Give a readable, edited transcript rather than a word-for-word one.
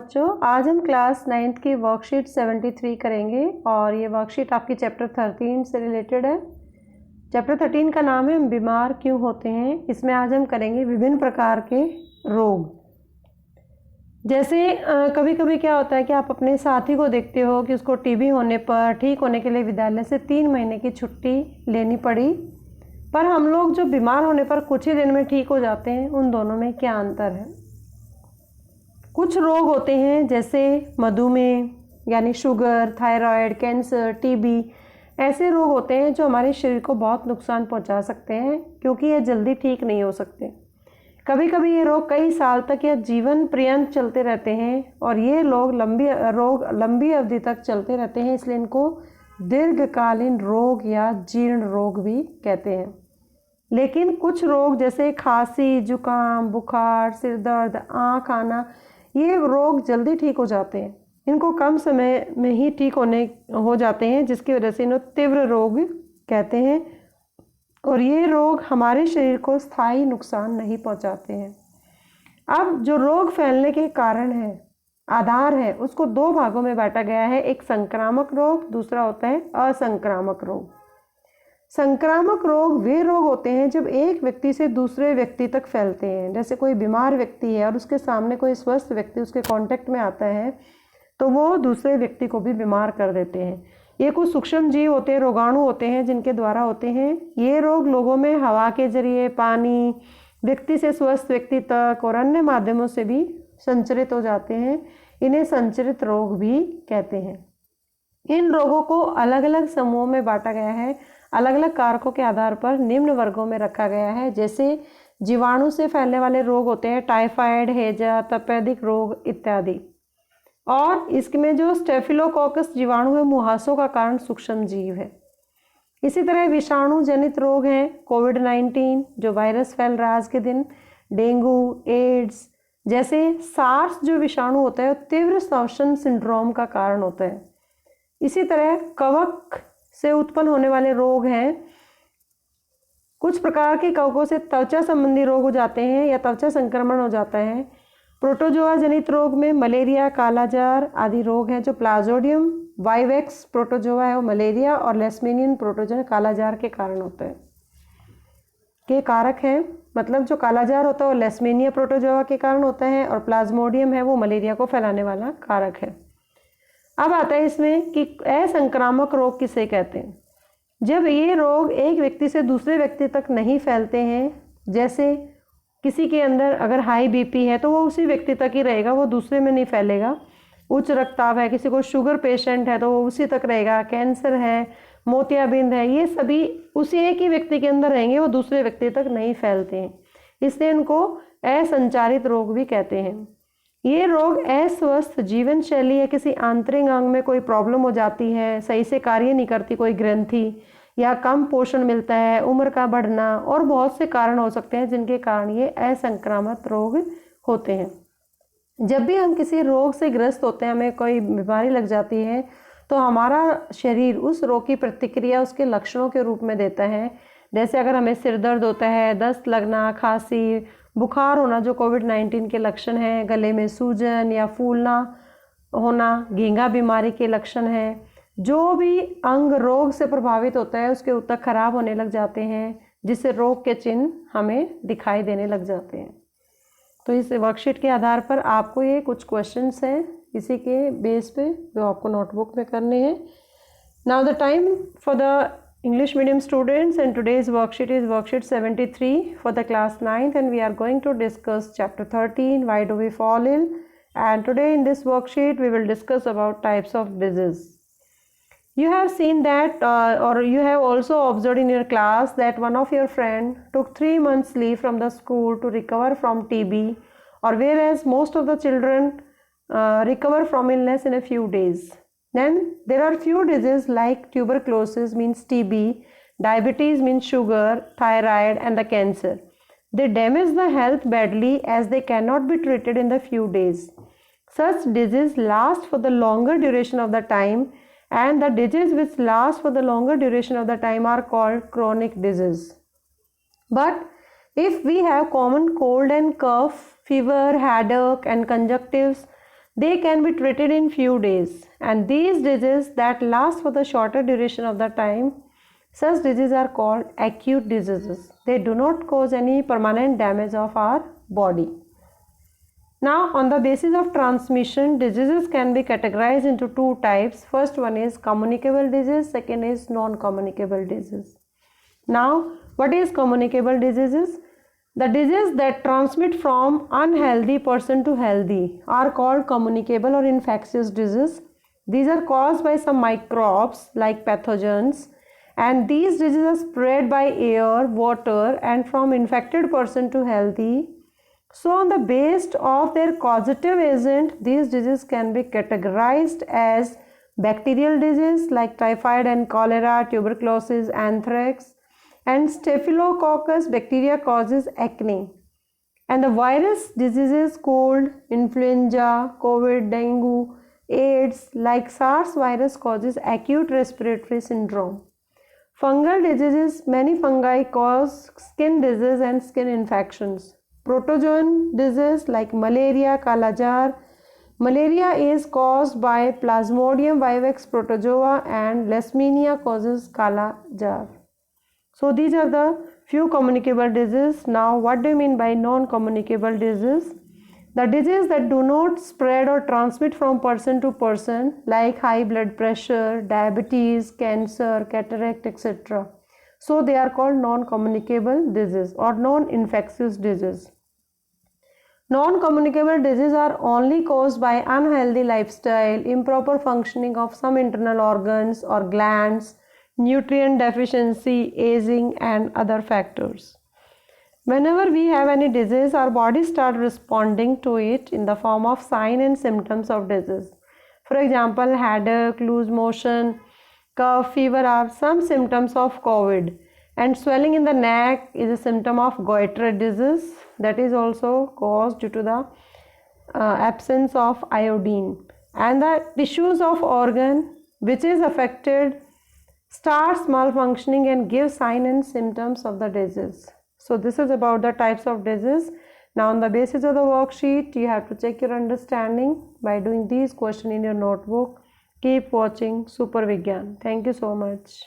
बच्चों, आज हम क्लास 9th की वर्कशीट 73 करेंगे और ये वर्कशीट आपकी चैप्टर 13 से रिलेटेड है। चैप्टर 13 का नाम है बीमार क्यों होते हैं। इसमें आज हम करेंगे विभिन्न प्रकार के रोग। जैसे कभी कभी क्या होता है कि आप अपने साथी को देखते हो कि उसको टीबी होने पर ठीक होने के लिए विद्यालय से 3 महीने की छुट्टी लेनी पड़ी, पर हम लोग जो बीमार होने पर कुछ ही दिन में ठीक हो जाते हैं, उन दोनों में क्या अंतर है। कुछ रोग होते हैं जैसे मधुमेह यानी शुगर, थायराइड, कैंसर, टीबी। ऐसे रोग होते हैं जो हमारे शरीर को बहुत नुकसान पहुंचा सकते हैं क्योंकि ये जल्दी ठीक नहीं हो सकते। कभी कभी ये रोग कई साल तक या जीवन पर्यंत चलते रहते हैं और ये रोग लंबी अवधि तक चलते रहते हैं, इसलिए इनको दीर्घकालीन रोग या जीर्ण रोग भी कहते हैं। लेकिन कुछ रोग जैसे खांसी, जुकाम, बुखार, सिर दर्द, आँख आना, ये रोग जल्दी ठीक हो जाते हैं। इनको कम समय में ही ठीक हो जाते हैं, जिसकी वजह से इन्हें तीव्र रोग कहते हैं और ये रोग हमारे शरीर को स्थायी नुकसान नहीं पहुंचाते हैं। अब जो रोग फैलने के कारण है, आधार है, उसको 2 भागों में बांटा गया है। एक संक्रामक रोग, दूसरा होता है असंक्रामक रोग। संक्रामक रोग वे रोग होते हैं जब एक व्यक्ति से दूसरे व्यक्ति तक फैलते हैं। जैसे कोई बीमार व्यक्ति है और उसके सामने कोई स्वस्थ व्यक्ति उसके कांटेक्ट में आता है तो वो दूसरे व्यक्ति को भी बीमार कर देते हैं। ये कुछ सूक्ष्म जीव होते हैं, रोगाणु होते हैं, जिनके द्वारा होते हैं। ये रोग लोगों में हवा के जरिए, पानी, व्यक्ति से स्वस्थ व्यक्ति तक और अन्य माध्यमों से भी संचरित हो जाते हैं। इन्हें संचरित रोग भी कहते हैं। इन रोगों को अलग अलग समूहों में बांटा गया है। अलग अलग कारकों के आधार पर निम्न वर्गों में रखा गया है। जैसे जीवाणु से फैलने वाले रोग होते हैं, टाइफाइड, हैजा, तपेदिक रोग इत्यादि। और इसमें जो स्टेफिलोकोकस जीवाणु है, मुहासों का कारण सूक्ष्म जीव है। इसी तरह विषाणु जनित रोग हैं, कोविड-19 जो वायरस फैल रहा है आज के दिन, डेंगू, एड्स। जैसे सार्स जो विषाणु होता है, तीव्र श्वसन सिंड्रोम का कारण होता है। इसी तरह कवक से उत्पन्न होने वाले रोग हैं। कुछ प्रकार के कवकों से त्वचा संबंधी रोग हो जाते हैं या त्वचा संक्रमण हो जाता है। प्रोटोजोआ जनित रोग में मलेरिया, कालाजार आदि रोग हैं। जो प्लाज्मोडियम वाइवेक्स प्रोटोजोआ है वो मलेरिया और लेशमेनियन प्रोटोजोआ कालाजार के कारण होता है, के कारक हैं। मतलब जो कालाजार होता है वो लेशमेनिया प्रोटोजोआ के कारण होता है और प्लाज्मोडियम है वो मलेरिया को फैलाने वाला कारक है। अब आता है इसमें कि असंक्रामक रोग किसे कहते हैं। जब ये रोग एक व्यक्ति से दूसरे व्यक्ति तक नहीं फैलते हैं, जैसे किसी के अंदर अगर हाई बीपी है तो वो उसी व्यक्ति तक ही रहेगा, वो दूसरे में नहीं फैलेगा। उच्च रक्तचाप है, किसी को शुगर पेशेंट है तो वो उसी तक रहेगा। कैंसर है, मोतियाबिंद है, ये सभी उसी एक ही व्यक्ति के अंदर रहेंगे, वो दूसरे व्यक्ति तक नहीं फैलते हैं। इसलिए इनको असंचारित रोग भी कहते हैं। ये रोग अस्वस्थ जीवन शैली या किसी आंतरिक अंग में कोई प्रॉब्लम हो जाती है, सही से कार्य नहीं करती कोई ग्रंथि, या कम पोषण मिलता है, उम्र का बढ़ना और बहुत से कारण हो सकते हैं जिनके कारण ये असंक्रामक रोग होते हैं। जब भी हम किसी रोग से ग्रस्त होते हैं, हमें कोई बीमारी लग जाती है, तो हमारा शरीर उस रोग की प्रतिक्रिया उसके लक्षणों के रूप में देता है। जैसे अगर हमें सिर दर्द होता है, दस्त लगना, खांसी, बुखार होना जो कोविड-19 के लक्षण हैं, गले में सूजन या फूलना होना घींगा बीमारी के लक्षण हैं। जो भी अंग रोग से प्रभावित होता है उसके ऊतक खराब होने लग जाते हैं, जिससे रोग के चिन्ह हमें दिखाई देने लग जाते हैं। तो इस वर्कशीट के आधार पर आपको ये कुछ क्वेश्चंस हैं इसी के बेस पे जो आपको नोटबुक में करने हैं। Now the time for the English medium students, and today's worksheet is worksheet 73 for the class 9th, and we are going to discuss chapter 13, why do we fall ill. And today in this worksheet we will discuss about types of disease. You have seen that or you have also observed in your class that one of your friend took 3 months leave from the school to recover from TB, or whereas most of the children recover from illness in a few days. Then there are few diseases like tuberculosis means TB, diabetes means sugar, thyroid and the cancer. They damage the health badly as they cannot be treated in the few days. Such diseases last for the longer duration of the time, and the diseases which last for the longer duration of the time are called chronic disease. But if we have common cold and cough, fever, headache and conjunctives, They can be treated in few days, and these diseases that last for the shorter duration of the time, such diseases are called acute diseases. They do not cause any permanent damage of our body. Now, on the basis of transmission, diseases can be categorized into two types. First one is communicable disease, second is non-communicable disease. Now, what is communicable diseases? The diseases that transmit from unhealthy person to healthy are called communicable or infectious disease. These are caused by some microbes like pathogens, and these diseases are spread by air, water, and from infected person to healthy. So on the basis of their causative agent, these diseases can be categorized as bacterial disease like typhoid and cholera, tuberculosis, anthrax, and staphylococcus bacteria causes acne. And the virus diseases cold, influenza, COVID, dengue, AIDS like SARS virus causes acute respiratory syndrome. Fungal diseases, many fungi cause skin disease and skin infections. Protozoan disease like malaria, kala jar. Malaria is caused by Plasmodium vivax protozoa and Leishmania causes kala jar. So these are the few communicable diseases. Now what do you mean by non-communicable disease? The diseases that do not spread or transmit from person to person like high blood pressure, diabetes, cancer, cataract, etc. So they are called non-communicable disease or non-infectious disease. Non-communicable diseases are only caused by unhealthy lifestyle, improper functioning of some internal organs or glands, nutrient deficiency, aging, and other factors. Whenever we have any disease, our body starts responding to it in the form of signs and symptoms of disease. For example, headache, loose motion, cough, fever are some symptoms of COVID, and swelling in the neck is a symptom of goiter disease that is also caused due to the absence of iodine. And the tissues of organ which is affected starts malfunctioning and gives signs and symptoms of the disease. So this is about the types of disease. Now on the basis of the worksheet, you have to check your understanding by doing these questions in your notebook. Keep watching Super Vigyan. Thank you so much.